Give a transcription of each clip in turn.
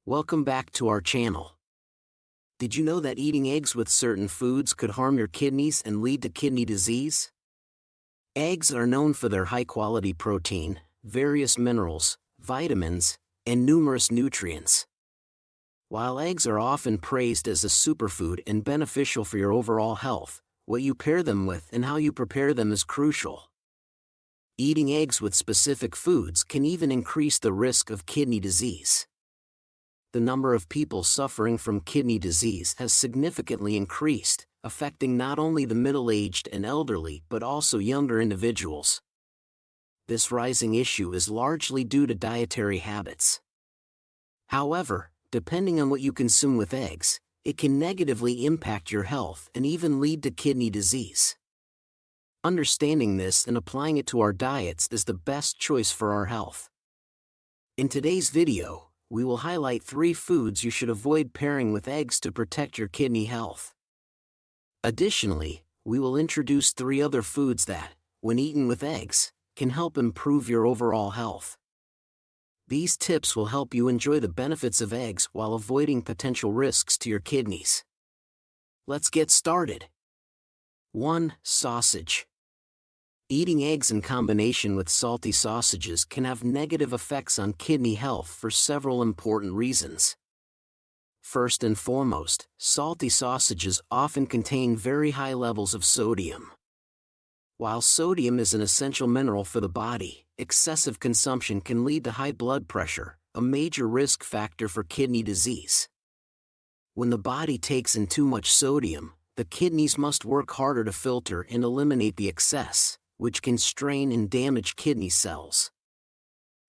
Welcome back to our channel. Did you know that eating eggs with certain foods could harm your kidneys and lead to kidney disease? Eggs are known for their high-quality protein, various minerals, vitamins, and numerous nutrients. While eggs are often praised as a superfood and beneficial for your overall health, what you pair them with and how you prepare them is crucial. Eating eggs with specific foods can even increase the risk of kidney disease. The number of people suffering from kidney disease has significantly increased, affecting not only the middle-aged and elderly but also younger individuals. This rising issue is largely due to dietary habits. However, depending on what you consume with eggs, it can negatively impact your health and even lead to kidney disease. Understanding this and applying it to our diets is the best choice for our health. In today's video, we will highlight 3 foods you should avoid pairing with eggs to protect your kidney health. Additionally, we will introduce 3 other foods that, when eaten with eggs, can help improve your overall health. These tips will help you enjoy the benefits of eggs while avoiding potential risks to your kidneys. Let's get started. 1. Sausage. Eating eggs in combination with salty sausages can have negative effects on kidney health for several important reasons. First and foremost, salty sausages often contain very high levels of sodium. While sodium is an essential mineral for the body, excessive consumption can lead to high blood pressure, a major risk factor for kidney disease. When the body takes in too much sodium, the kidneys must work harder to filter and eliminate the excess, which can strain and damage kidney cells.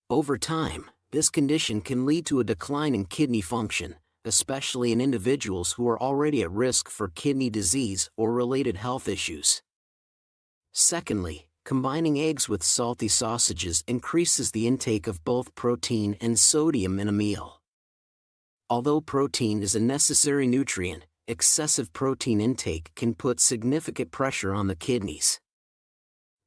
Over time, this condition can lead to a decline in kidney function, especially in individuals who are already at risk for kidney disease or related health issues. Secondly, combining eggs with salty sausages increases the intake of both protein and sodium in a meal. Although protein is a necessary nutrient, excessive protein intake can put significant pressure on the kidneys.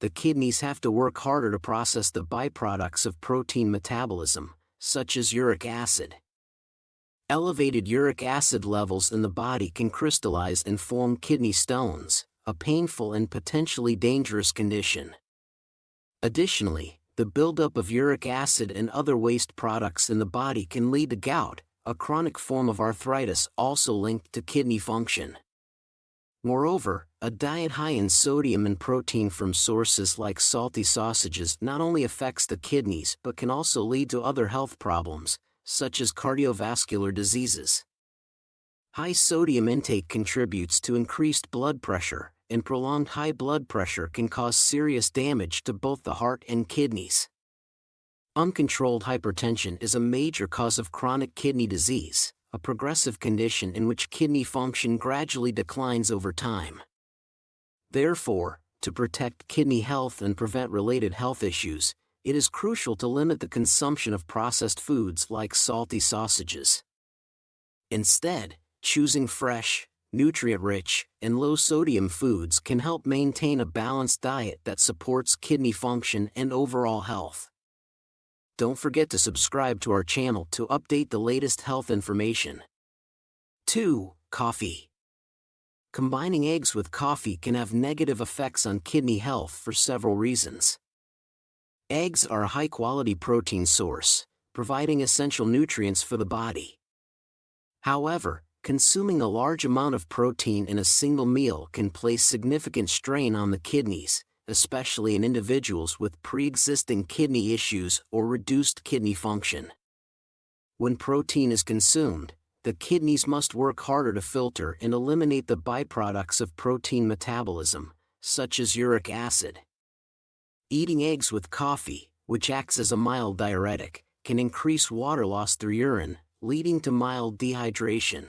The kidneys have to work harder to process the byproducts of protein metabolism, such as uric acid. Elevated uric acid levels in the body can crystallize and form kidney stones, a painful and potentially dangerous condition. Additionally, the buildup of uric acid and other waste products in the body can lead to gout, a chronic form of arthritis also linked to kidney function. Moreover, a diet high in sodium and protein from sources like salty sausages not only affects the kidneys but can also lead to other health problems, such as cardiovascular diseases. High sodium intake contributes to increased blood pressure, and prolonged high blood pressure can cause serious damage to both the heart and kidneys. Uncontrolled hypertension is a major cause of chronic kidney disease, a progressive condition in which kidney function gradually declines over time. Therefore, to protect kidney health and prevent related health issues, it is crucial to limit the consumption of processed foods like salty sausages. Instead, choosing fresh, nutrient-rich, and low-sodium foods can help maintain a balanced diet that supports kidney function and overall health. Don't forget to subscribe to our channel to update the latest health information. 2. Coffee. Combining eggs with coffee can have negative effects on kidney health for several reasons. Eggs are a high-quality protein source, providing essential nutrients for the body. However, consuming a large amount of protein in a single meal can place significant strain on the kidneys, especially in individuals with pre-existing kidney issues or reduced kidney function. When protein is consumed, the kidneys must work harder to filter and eliminate the byproducts of protein metabolism, such as uric acid. Eating eggs with coffee, which acts as a mild diuretic, can increase water loss through urine, leading to mild dehydration.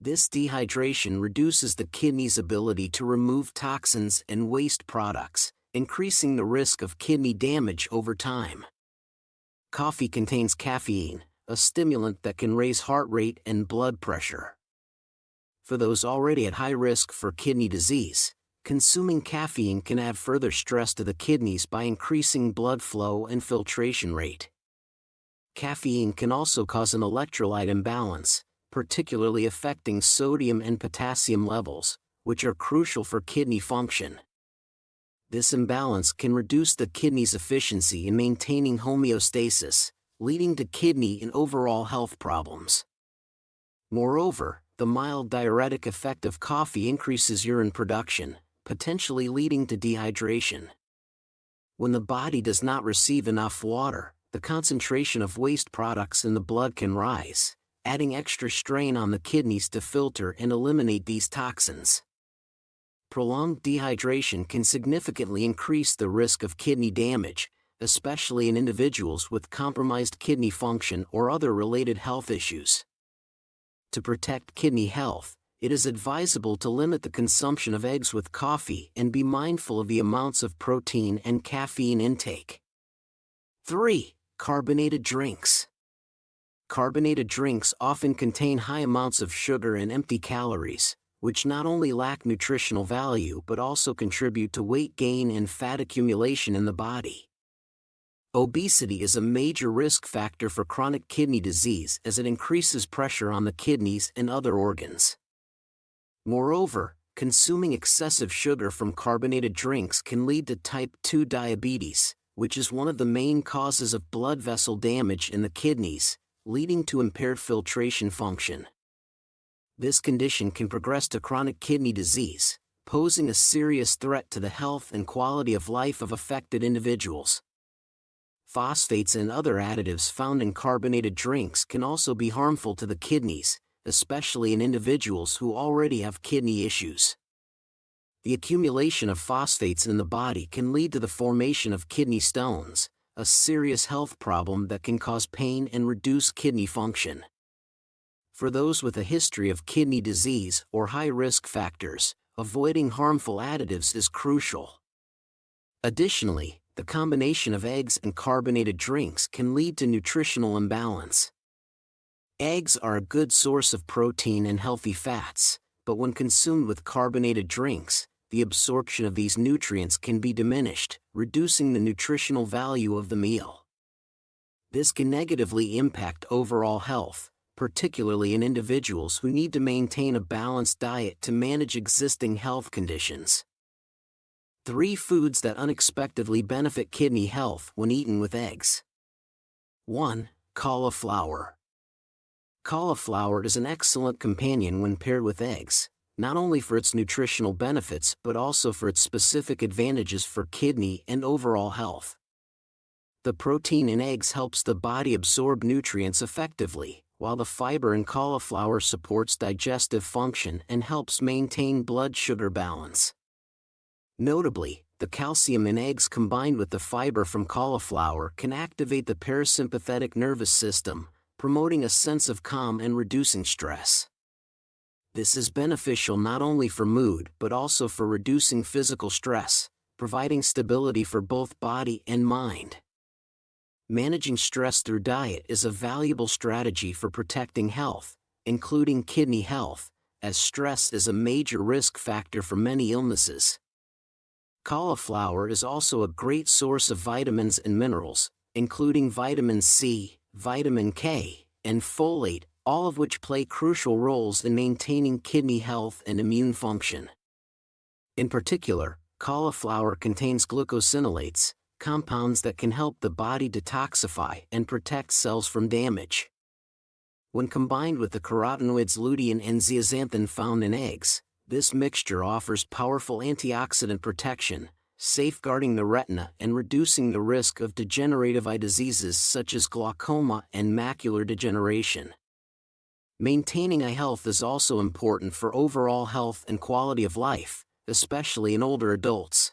This dehydration reduces the kidney's ability to remove toxins and waste products, increasing the risk of kidney damage over time. Coffee contains caffeine, a stimulant that can raise heart rate and blood pressure. For those already at high risk for kidney disease, consuming caffeine can add further stress to the kidneys by increasing blood flow and filtration rate. Caffeine can also cause an electrolyte imbalance, particularly affecting sodium and potassium levels, which are crucial for kidney function. This imbalance can reduce the kidney's efficiency in maintaining homeostasis, leading to kidney and overall health problems. Moreover, the mild diuretic effect of coffee increases urine production, potentially leading to dehydration. When the body does not receive enough water, the concentration of waste products in the blood can rise, adding extra strain on the kidneys to filter and eliminate these toxins. Prolonged dehydration can significantly increase the risk of kidney damage, especially in individuals with compromised kidney function or other related health issues. To protect kidney health, it is advisable to limit the consumption of eggs with coffee and be mindful of the amounts of protein and caffeine intake. 3. Carbonated drinks. Carbonated drinks often contain high amounts of sugar and empty calories, which not only lack nutritional value but also contribute to weight gain and fat accumulation in the body. Obesity is a major risk factor for chronic kidney disease as it increases pressure on the kidneys and other organs. Moreover, consuming excessive sugar from carbonated drinks can lead to type 2 diabetes, which is one of the main causes of blood vessel damage in the kidneys, leading to impaired filtration function. This condition can progress to chronic kidney disease, posing a serious threat to the health and quality of life of affected individuals. Phosphates and other additives found in carbonated drinks can also be harmful to the kidneys, especially in individuals who already have kidney issues. The accumulation of phosphates in the body can lead to the formation of kidney stones, a serious health problem that can cause pain and reduce kidney function. For those with a history of kidney disease or high risk factors, avoiding harmful additives is crucial. Additionally, the combination of eggs and carbonated drinks can lead to nutritional imbalance. Eggs are a good source of protein and healthy fats, but when consumed with carbonated drinks, the absorption of these nutrients can be diminished, reducing the nutritional value of the meal. This can negatively impact overall health, particularly in individuals who need to maintain a balanced diet to manage existing health conditions. 3 foods that unexpectedly benefit kidney health when eaten with eggs. 1. Cauliflower. Cauliflower is an excellent companion when paired with eggs, not only for its nutritional benefits but also for its specific advantages for kidney and overall health. The protein in eggs helps the body absorb nutrients effectively, while the fiber in cauliflower supports digestive function and helps maintain blood sugar balance. Notably, the calcium in eggs combined with the fiber from cauliflower can activate the parasympathetic nervous system, promoting a sense of calm and reducing stress. This is beneficial not only for mood but also for reducing physical stress, providing stability for both body and mind. Managing stress through diet is a valuable strategy for protecting health, including kidney health, as stress is a major risk factor for many illnesses. Cauliflower is also a great source of vitamins and minerals, including vitamin C, vitamin K, and folate, all of which play crucial roles in maintaining kidney health and immune function. In particular, cauliflower contains glucosinolates, compounds that can help the body detoxify and protect cells from damage. When combined with the carotenoids lutein and zeaxanthin found in eggs, this mixture offers powerful antioxidant protection, safeguarding the retina and reducing the risk of degenerative eye diseases such as glaucoma and macular degeneration. Maintaining eye health is also important for overall health and quality of life, especially in older adults.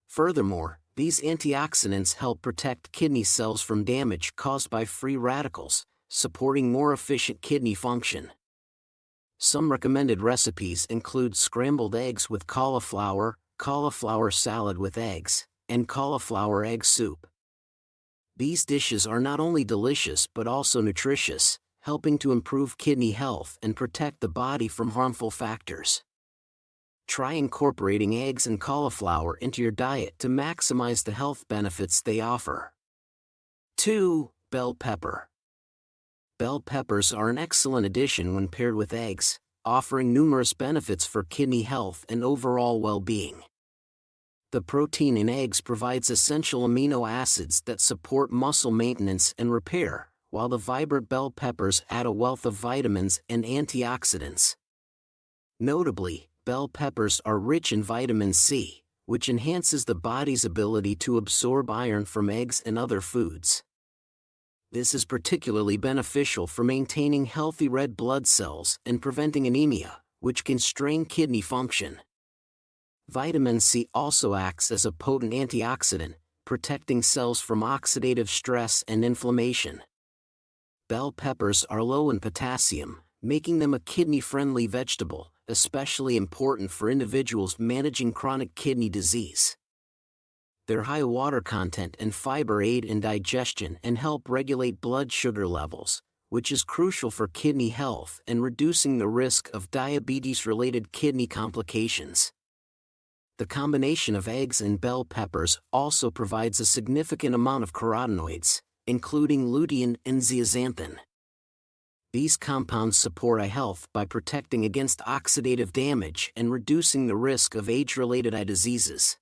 Furthermore, these antioxidants help protect kidney cells from damage caused by free radicals, supporting more efficient kidney function. Some recommended recipes include scrambled eggs with cauliflower, cauliflower salad with eggs, and cauliflower egg soup. These dishes are not only delicious but also nutritious, helping to improve kidney health and protect the body from harmful factors. Try incorporating eggs and cauliflower into your diet to maximize the health benefits they offer. 2. Bell pepper. Bell peppers are an excellent addition when paired with eggs, offering numerous benefits for kidney health and overall well-being. The protein in eggs provides essential amino acids that support muscle maintenance and repair, while the vibrant bell peppers add a wealth of vitamins and antioxidants. Notably, bell peppers are rich in vitamin C, which enhances the body's ability to absorb iron from eggs and other foods. This is particularly beneficial for maintaining healthy red blood cells and preventing anemia, which can strain kidney function. Vitamin C also acts as a potent antioxidant, protecting cells from oxidative stress and inflammation. Bell peppers are low in potassium, making them a kidney-friendly vegetable, especially important for individuals managing chronic kidney disease. Their high water content and fiber aid in digestion and help regulate blood sugar levels, which is crucial for kidney health and reducing the risk of diabetes-related kidney complications. The combination of eggs and bell peppers also provides a significant amount of carotenoids, including lutein and zeaxanthin. These compounds support eye health by protecting against oxidative damage and reducing the risk of age-related eye diseases.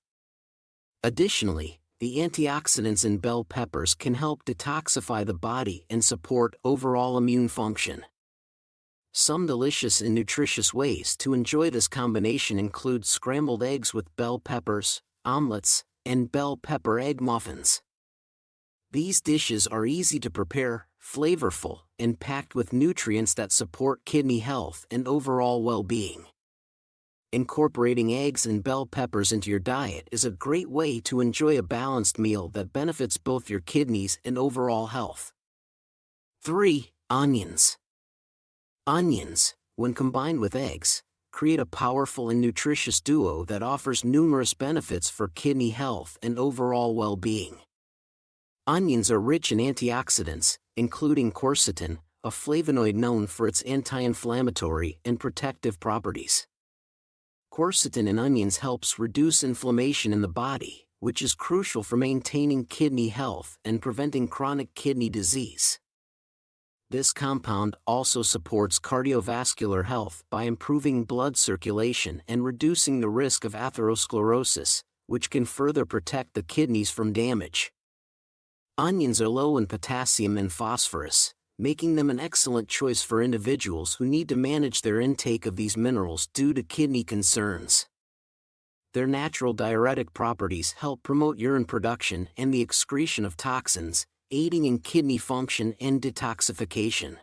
Additionally, the antioxidants in bell peppers can help detoxify the body and support overall immune function. Some delicious and nutritious ways to enjoy this combination include scrambled eggs with bell peppers, omelets, and bell pepper egg muffins. These dishes are easy to prepare, flavorful, and packed with nutrients that support kidney health and overall well-being. Incorporating eggs and bell peppers into your diet is a great way to enjoy a balanced meal that benefits both your kidneys and overall health. 3. Onions. Onions, when combined with eggs, create a powerful and nutritious duo that offers numerous benefits for kidney health and overall well-being. Onions are rich in antioxidants, including quercetin, a flavonoid known for its anti-inflammatory and protective properties. Quercetin in onions helps reduce inflammation in the body, which is crucial for maintaining kidney health and preventing chronic kidney disease. This compound also supports cardiovascular health by improving blood circulation and reducing the risk of atherosclerosis, which can further protect the kidneys from damage. Onions are low in potassium and phosphorus, making them an excellent choice for individuals who need to manage their intake of these minerals due to kidney concerns. Their natural diuretic properties help promote urine production and the excretion of toxins, aiding in kidney function and detoxification.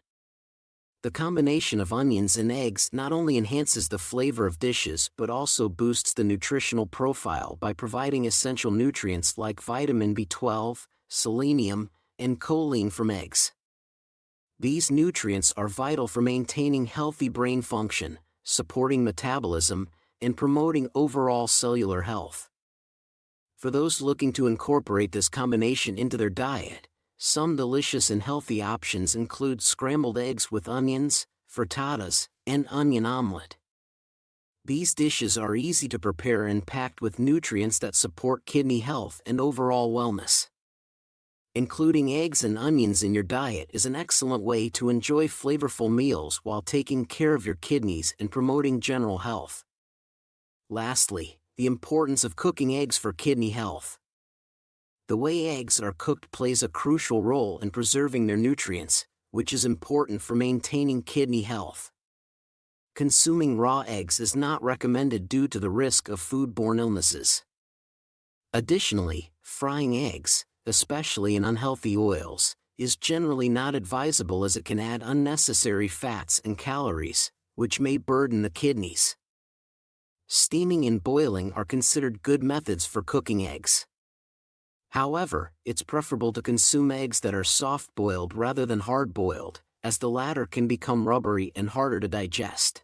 The combination of onions and eggs not only enhances the flavor of dishes but also boosts the nutritional profile by providing essential nutrients like vitamin B12, selenium, and choline from eggs. These nutrients are vital for maintaining healthy brain function, supporting metabolism, and promoting overall cellular health. For those looking to incorporate this combination into their diet, some delicious and healthy options include scrambled eggs with onions, frittatas, and onion omelet. These dishes are easy to prepare and packed with nutrients that support kidney health and overall wellness. Including eggs and onions in your diet is an excellent way to enjoy flavorful meals while taking care of your kidneys and promoting general health. Lastly, the importance of cooking eggs for kidney health. The way eggs are cooked plays a crucial role in preserving their nutrients, which is important for maintaining kidney health. Consuming raw eggs is not recommended due to the risk of foodborne illnesses. Additionally, frying eggs, especially in unhealthy oils, is generally not advisable as it can add unnecessary fats and calories, which may burden the kidneys. Steaming and boiling are considered good methods for cooking eggs. However, it's preferable to consume eggs that are soft-boiled rather than hard-boiled, as the latter can become rubbery and harder to digest.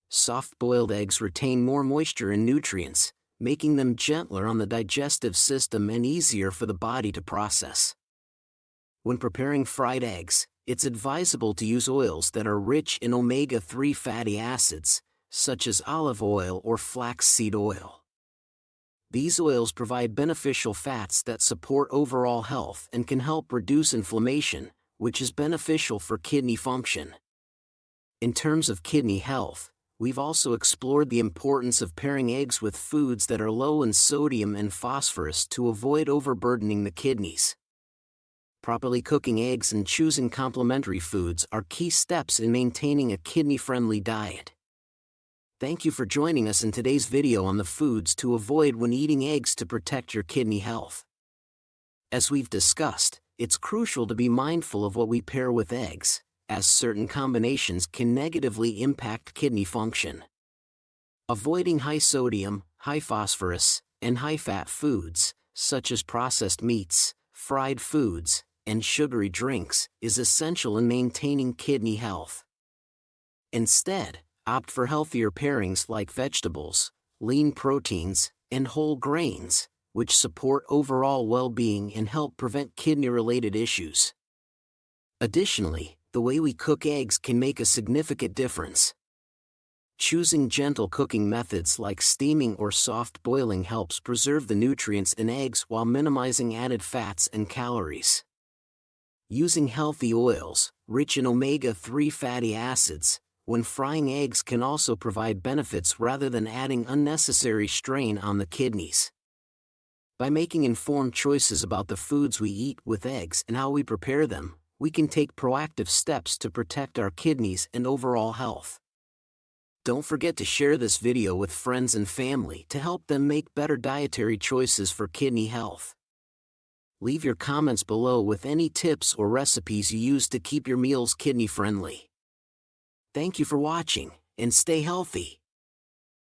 Soft-boiled eggs retain more moisture and nutrients, making them gentler on the digestive system and easier for the body to process. When preparing fried eggs, it's advisable to use oils that are rich in omega-3 fatty acids, such as olive oil or flaxseed oil. These oils provide beneficial fats that support overall health and can help reduce inflammation, which is beneficial for kidney function. In terms of kidney health, we've also explored the importance of pairing eggs with foods that are low in sodium and phosphorus to avoid overburdening the kidneys. Properly cooking eggs and choosing complementary foods are key steps in maintaining a kidney-friendly diet. Thank you for joining us in today's video on the foods to avoid when eating eggs to protect your kidney health. As we've discussed, it's crucial to be mindful of what we pair with eggs, as certain combinations can negatively impact kidney function. Avoiding high sodium, high phosphorus, and high fat foods, such as processed meats, fried foods, and sugary drinks, is essential in maintaining kidney health. Instead, opt for healthier pairings like vegetables, lean proteins, and whole grains, which support overall well-being and help prevent kidney-related issues. Additionally, the way we cook eggs can make a significant difference. Choosing gentle cooking methods like steaming or soft boiling helps preserve the nutrients in eggs while minimizing added fats and calories. Using healthy oils, rich in omega-3 fatty acids, when frying eggs can also provide benefits rather than adding unnecessary strain on the kidneys. By making informed choices about the foods we eat with eggs and how we prepare them, we can take proactive steps to protect our kidneys and overall health. Don't forget to share this video with friends and family to help them make better dietary choices for kidney health. Leave your comments below with any tips or recipes you use to keep your meals kidney-friendly. Thank you for watching, and stay healthy.